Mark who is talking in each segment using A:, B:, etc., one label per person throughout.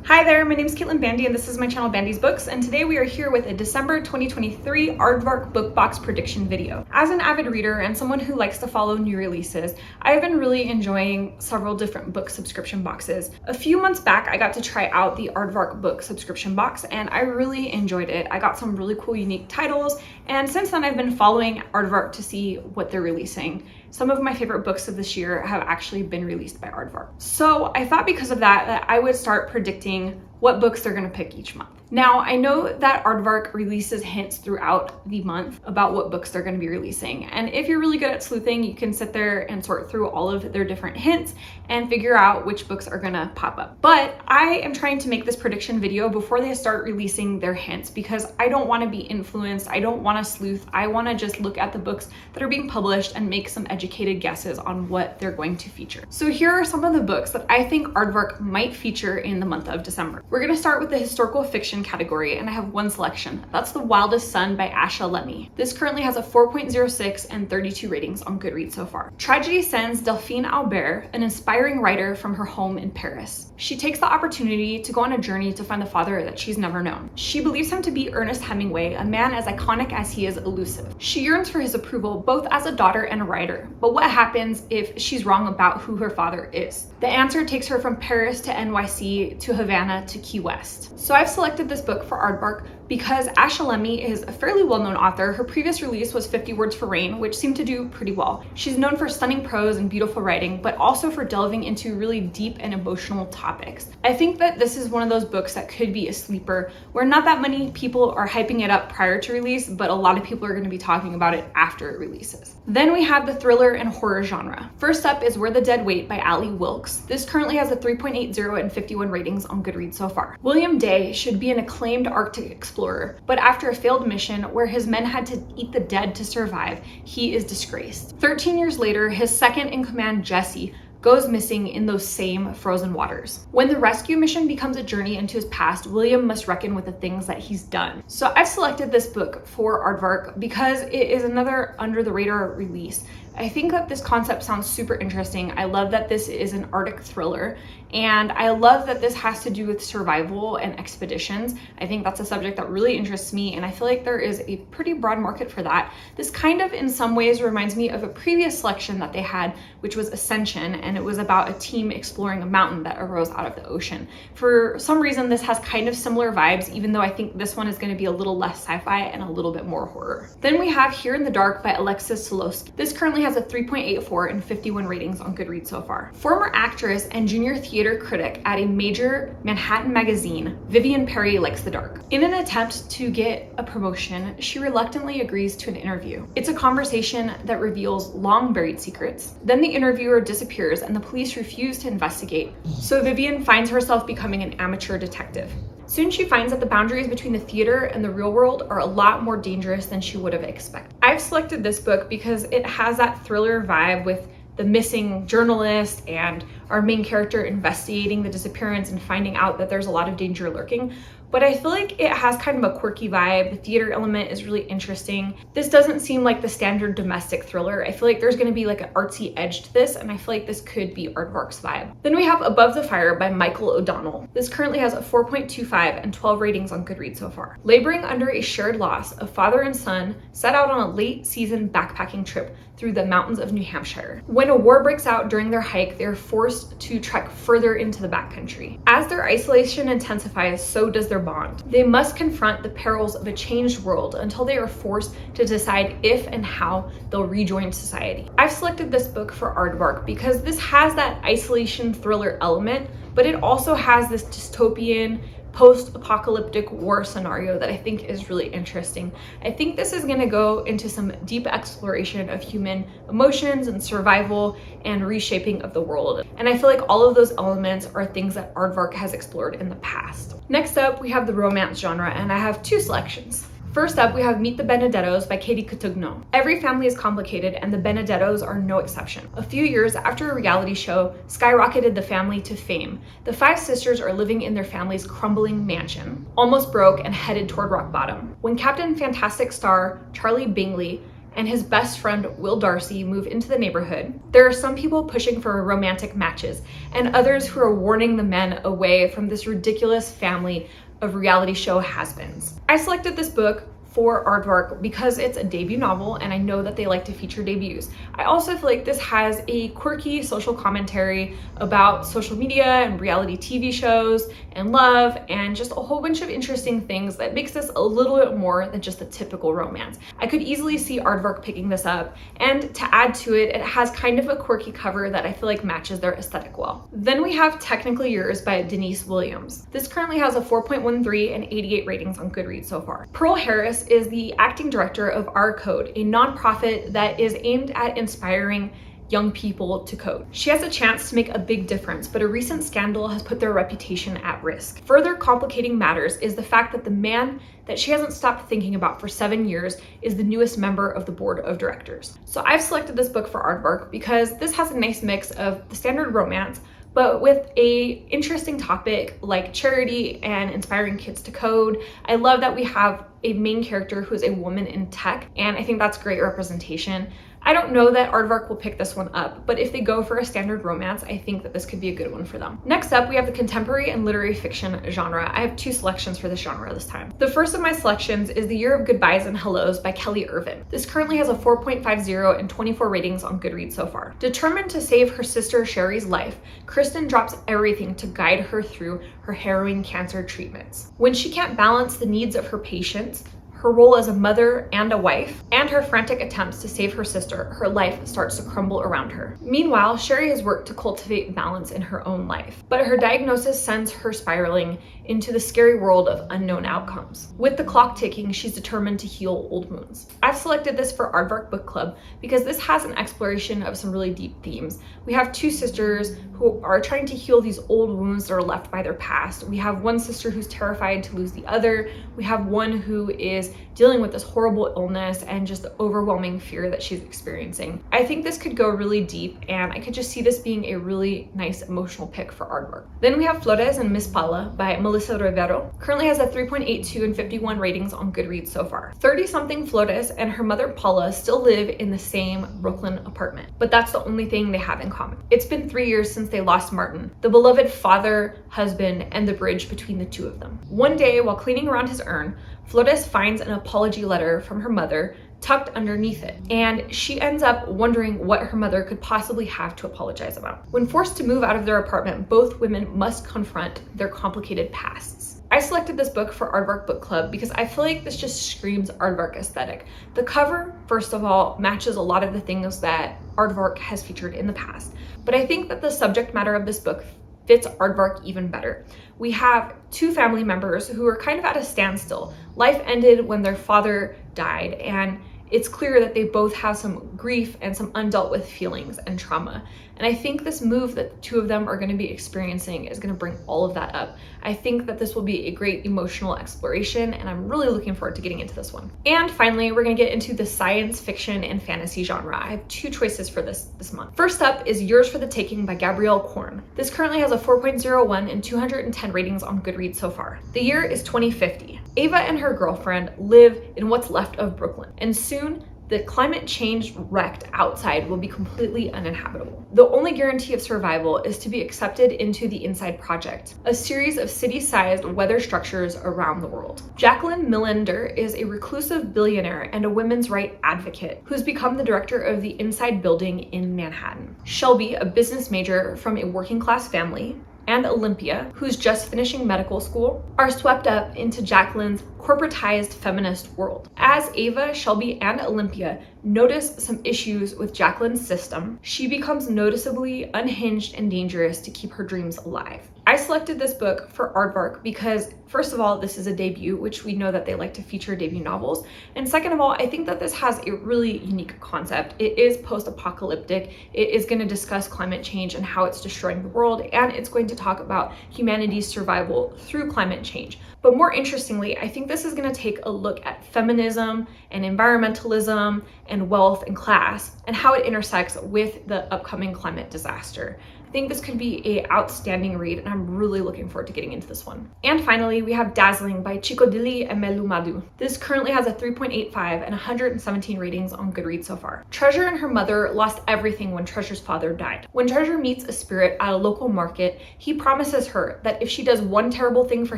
A: Hi there, my name is Caitlin Bandy and this is my channel BandysBooks, and today we are here with a December 2023 Aardvark Book Box prediction video. As an avid reader and someone who likes to follow new releases, I've been really enjoying several different book subscription boxes. A few months back, I got to try out the Aardvark book subscription box and I really enjoyed it. I got some really cool, unique titles, and since then I've been following Aardvark to see what they're releasing. Some of my favorite books of this year have actually been released by Aardvark. So I thought because of that I would start predicting what books they're gonna pick each month. Now, I know that Aardvark releases hints throughout the month about what books they're gonna be releasing. And if you're really good at sleuthing, you can sit there and sort through all of their different hints and figure out which books are gonna pop up. But I am trying to make this prediction video before they start releasing their hints because I don't wanna be influenced, I don't wanna sleuth, I wanna just look at the books that are being published and make some educated guesses on what they're going to feature. So here are some of the books that I think Aardvark might feature in the month of December. We're gonna start with the historical fiction category, and I have one selection. That's The Wildest by Asha Lemmie. This currently has a 4.06 and 32 ratings on Goodreads so far. Tragedy sends Delphine Albert, an inspiring writer, from her home in Paris. She takes the opportunity to go on a journey to find the father that she's never known. She believes him to be Ernest Hemingway, a man as iconic as he is elusive. She yearns for his approval both as a daughter and a writer, but what happens if she's wrong about who her father is? The answer takes her from Paris to NYC to Havana to Key West. So I've selected this book for Aardvark because Asha Lemmie is a fairly well-known author. Her previous release was 50 Words for Rain, which seemed to do pretty well. She's known for stunning prose and beautiful writing, but also for delving into really deep and emotional topics. I think that this is one of those books that could be a sleeper, where not that many people are hyping it up prior to release, but a lot of people are going to be talking about it after it releases. Then we have the thriller and horror genre. First up is Where the Dead Wait by Wilkes. This currently has a 3.80 and 51 ratings on Goodreads so far. William Day should be an acclaimed Arctic explorer, but after a failed mission where his men had to eat the dead to survive, he is disgraced. 13 years later, his second in command, Jesse, goes missing in those same frozen waters. When the rescue mission becomes a journey into his past, William must reckon with the things that he's done. So I've selected this book for Aardvark because it is another under the radar release. I think that this concept sounds super interesting. I love that this is an Arctic thriller, and I love that this has to do with survival and expeditions. I think that's a subject that really interests me, and I feel like there is a pretty broad market for that. This kind of in some ways reminds me of a previous selection that they had, which was Ascension, and it was about a team exploring a mountain that arose out of the ocean. For some reason, this has kind of similar vibes, even though I think this one is going to be a little less sci-fi and a little bit more horror. Then we have Here in the Dark by Alexis Soloski. This currently has a 3.84 and 51 ratings on Goodreads so far. Former actress and junior theater critic at a major Manhattan magazine, Vivian Perry likes the dark. In an attempt to get a promotion, she reluctantly agrees to an interview. It's a conversation that reveals long buried secrets. Then the interviewer disappears and the police refuse to investigate, so Vivian finds herself becoming an amateur detective. Soon she finds that the boundaries between the theater and the real world are a lot more dangerous than she would have expected. I've selected this book because it has that thriller vibe with the missing journalist and our main character investigating the disappearance and finding out that there's a lot of danger lurking. But I feel like it has kind of a quirky vibe. The theater element is really interesting. This doesn't seem like the standard domestic thriller. I feel like there's gonna be like an artsy edge to this, and I feel like this could be Aardvark's vibe. Then we have Above the Fire by Michael O'Donnell. This currently has a 4.25 and 12 ratings on Goodreads so far. Laboring under a shared loss, a father and son set out on a late season backpacking trip through the mountains of New Hampshire. When a war breaks out during their hike, they are forced to trek further into the backcountry. As their isolation intensifies, so does their bond. They must confront the perils of a changed world until they are forced to decide if and how they'll rejoin society. I've selected this book for Aardvark because this has that isolation thriller element, but it also has this dystopian post-apocalyptic war scenario that I think is really interesting. I think this is going to go into some deep exploration of human emotions and survival and reshaping of the world. And I feel like all of those elements are things that Aardvark has explored in the past. Next up, we have the romance genre, and I have two selections. First up, we have Meet the Benedettos by Katie Cotugno. Every family is complicated, and the Benedettos are no exception. A few years after a reality show skyrocketed the family to fame, the five sisters are living in their family's crumbling mansion, almost broke and headed toward rock bottom, when Captain Fantastic star Charlie Bingley and his best friend Will Darcy move into the neighborhood, there are some people pushing for romantic matches and others who are warning the men away from this ridiculous family of reality show has-beens. I selected this book for Aardvark because it's a debut novel and I know that they like to feature debuts. I also feel like this has a quirky social commentary about social media and reality TV shows and love and just a whole bunch of interesting things that makes this a little bit more than just a typical romance. I could easily see Aardvark picking this up, and to add to it, it has kind of a quirky cover that I feel like matches their aesthetic well. Then we have Technically Yours by Denise Williams. This currently has a 4.13 and 88 ratings on Goodreads so far. Pearl Harris is the acting director of Our Code, a nonprofit that is aimed at inspiring young people to code. She has a chance to make a big difference, but a recent scandal has put their reputation at risk. Further complicating matters is the fact that the man that she hasn't stopped thinking about for 7 years is the newest member of the board of directors. So I've selected this book for Aardvark because this has a nice mix of the standard romance, but with a interesting topic like charity and inspiring kids to code. I love that we have a main character who is a woman in tech, and I think that's great representation. I don't know that Aardvark will pick this one up, but if they go for a standard romance, I think that this could be a good one for them. Next up, we have the contemporary and literary fiction genre. I have 2 selections for this genre this time. The first of my selections is The Year of Goodbyes and Hellos by Kelly Irvin. This currently has a 4.50 and 24 ratings on Goodreads so far. Determined to save her sister Sherry's life, Kristen drops everything to guide her through her harrowing cancer treatments. When she can't balance the needs of her patients, her role as a mother and a wife, and her frantic attempts to save her sister, her life starts to crumble around her. Meanwhile, Sherry has worked to cultivate balance in her own life, but her diagnosis sends her spiraling into the scary world of unknown outcomes. With the clock ticking, she's determined to heal old wounds. I've selected this for Aardvark Book Club because this has an exploration of some really deep themes. We have 2 sisters who are trying to heal these old wounds that are left by their past. We have one sister who's terrified to lose the other. We have one who is dealing with this horrible illness and just the overwhelming fear that she's experiencing. I think this could go really deep, and I could just see this being a really nice emotional pick for Aardvark. Then we have Flores and Miss Paula by Melissa Rivero. Currently has a 3.82 and 51 ratings on Goodreads so far. 30-something Flores and her mother Paula still live in the same Brooklyn apartment, but that's the only thing they have in common. It's been 3 years since they lost Martin, the beloved father, husband, and the bridge between the two of them. One day, while cleaning around his urn, Flores finds an apology letter from her mother tucked underneath it, and she ends up wondering what her mother could possibly have to apologize about. When forced to move out of their apartment, both women must confront their complicated pasts. I selected this book for Aardvark Book Club because I feel like this just screams Aardvark aesthetic. The cover, first of all, matches a lot of the things that Aardvark has featured in the past, but I think that the subject matter of this book fits Aardvark even better. We have 2 family members who are kind of at a standstill. Life ended when their father died, and it's clear that they both have some grief and some undealt with feelings and trauma. And I think this move that the 2 of them are going to be experiencing is going to bring all of that up. I think that this will be a great emotional exploration, and I'm really looking forward to getting into this one. And finally, we're going to get into the science fiction and fantasy genre. I have 2 choices for this month. First up is Yours for the Taking by Gabrielle Korn. This currently has a 4.01 and 210 ratings on Goodreads so far. The year is 2050. Ava and her girlfriend live in what's left of Brooklyn, and soon the climate change wrecked outside will be completely uninhabitable. The only guarantee of survival is to be accepted into the Inside Project, a series of city-sized weather structures around the world. Jacqueline Millender is a reclusive billionaire and a women's rights advocate who's become the director of the Inside building in Manhattan. Shelby, a business major from a working-class family, and Olympia, who's just finishing medical school, are swept up into Jacqueline's corporatized feminist world. As Ava, Shelby, and Olympia notice some issues with Jacqueline's system, she becomes noticeably unhinged and dangerous to keep her dreams alive. I selected this book for Aardvark because, first of all, this is a debut, which we know that they like to feature debut novels. And second of all, I think that this has a really unique concept. It is post-apocalyptic. It is going to discuss climate change and how it's destroying the world, and it's going to talk about humanity's survival through climate change. But more interestingly, I think this is going to take a look at feminism and environmentalism and wealth and class and how it intersects with the upcoming climate disaster. I think this could be an outstanding read, and I'm really looking forward to getting into this one. And finally, we have Dazzling by Chikodili Emelumadu. This currently has a 3.85 and 117 ratings on Goodreads so far. Treasure and her mother lost everything when Treasure's father died. When Treasure meets a spirit at a local market, he promises her that if she does one terrible thing for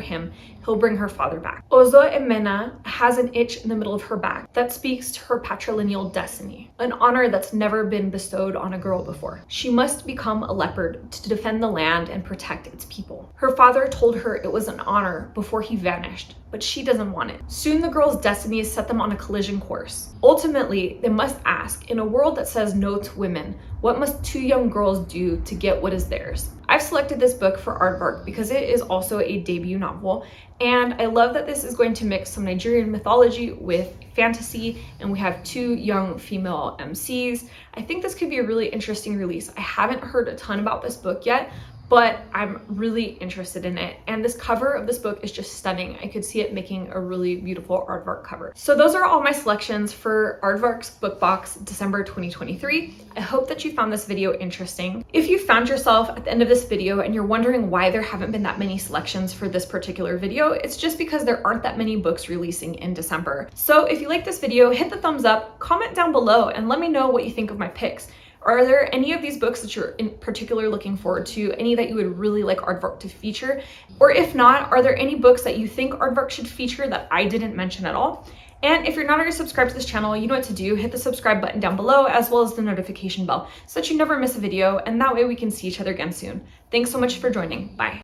A: him, he'll bring her father back. Ozo Emena has an itch in the middle of her back that speaks to her patrilineal destiny, an honor that's never been bestowed on a girl before. She must become a leopard to defend the land and protect its people. Her father told her it was an honor before he vanished, but she doesn't want it. Soon the girl's destinies set them on a collision course. Ultimately, they must ask, in a world that says no to women, what must two young girls do to get what is theirs? I've selected this book for Aardvark because it is also a debut novel, and I love that this is going to mix some Nigerian mythology with fantasy, and we have two young female MCs. I think this could be a really interesting release. I haven't heard a ton about this book yet, but I'm really interested in it. And this cover of this book is just stunning. I could see it making a really beautiful Aardvark cover. So those are all my selections for Aardvark's book box December 2023. I hope that you found this video interesting. If you found yourself at the end of this video and you're wondering why there haven't been that many selections for this particular video, it's just because there aren't that many books releasing in December. So if you like this video, hit the thumbs up, comment down below, and let me know what you think of my picks. Are there any of these books that you're in particular looking forward to? Any that you would really like Aardvark to feature? Or if not, are there any books that you think Aardvark should feature that I didn't mention at all? And if you're not already subscribed to this channel, you know what to do. Hit the subscribe button down below, as well as the notification bell, so that you never miss a video, and that way we can see each other again soon. Thanks so much for joining. Bye.